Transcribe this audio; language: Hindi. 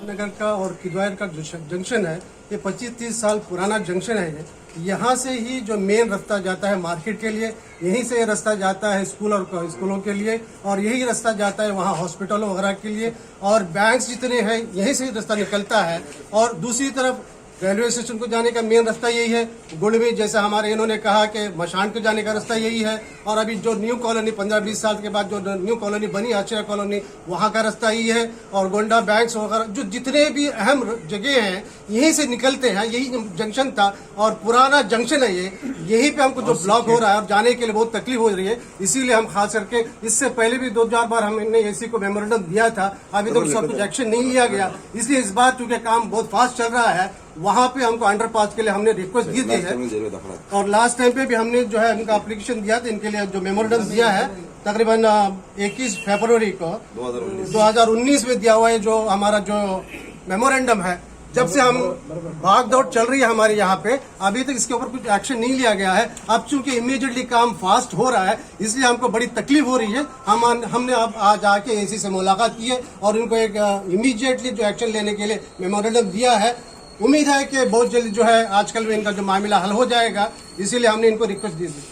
नगर का और किद्वायर का जो जंक्शन है ये 25-30 साल पुराना जंक्शन है। यहाँ से ही जो मेन रास्ता जाता है मार्केट के लिए, यहीं से ये रास्ता जाता है स्कूल और स्कूलों के लिए, और यही रास्ता जाता है वहाँ हॉस्पिटलों वगैरह के लिए, और बैंक्स जितने हैं यहीं से रास्ता निकलता है। और दूसरी तरफ रेलवे स्टेशन को जाने का मेन रास्ता यही है। गुड़वी जैसा हमारे इन्होंने कहा कि मशान को जाने का रास्ता यही है। और अभी जो न्यू कॉलोनी 15-20 साल के बाद जो न्यू कॉलोनी बनी आश्रय कॉलोनी, वहाँ का रास्ता यही है। और गोंडा बैंक्स वगैरह जो जितने भी अहम जगह हैं यहीं से निकलते हैं। यही जंक्शन था और पुराना जंक्शन है ये। यहीं पे हमको जो ब्लॉक हो रहा है और जाने के लिए बहुत तकलीफ हो रही है। इसीलिए हम खास करके इससे पहले भी 2-4 बार हमने एसी को मेमोरेंडम दिया था, अभी तक उसका कुछ एक्शन नहीं लिया गया। इसलिए इस बार चूंकि काम बहुत फास्ट चल रहा है, वहाँ पे हमको अंडरपास के लिए हमने रिक्वेस्ट दी थी है। और लास्ट टाइम पे भी हमने जो है उनका एप्लीकेशन दिया था, इनके लिए जो मेमोरेंडम दिया है तकरीबन 21 फरवरी को 2019 में दिया हुआ है। जो हमारा जो मेमोरेंडम है, जब से हम भाग दौड़ चल रही है हमारे यहाँ पे, अभी तक इसके ऊपर कुछ एक्शन नहीं लिया गया है। अब चूंकि इमीडिएटली काम फास्ट हो रहा है, इसलिए हमको बड़ी तकलीफ हो रही है। हमने अब आज आके एसी से मुलाकात की है और उनको एक इमीडिएटली जो एक्शन लेने के लिए मेमोरेंडम दिया है। उम्मीद है कि बहुत जल्दी जो है आजकल में इनका जो मामला हल हो जाएगा, इसीलिए हमने इनको रिक्वेस्ट दी थी।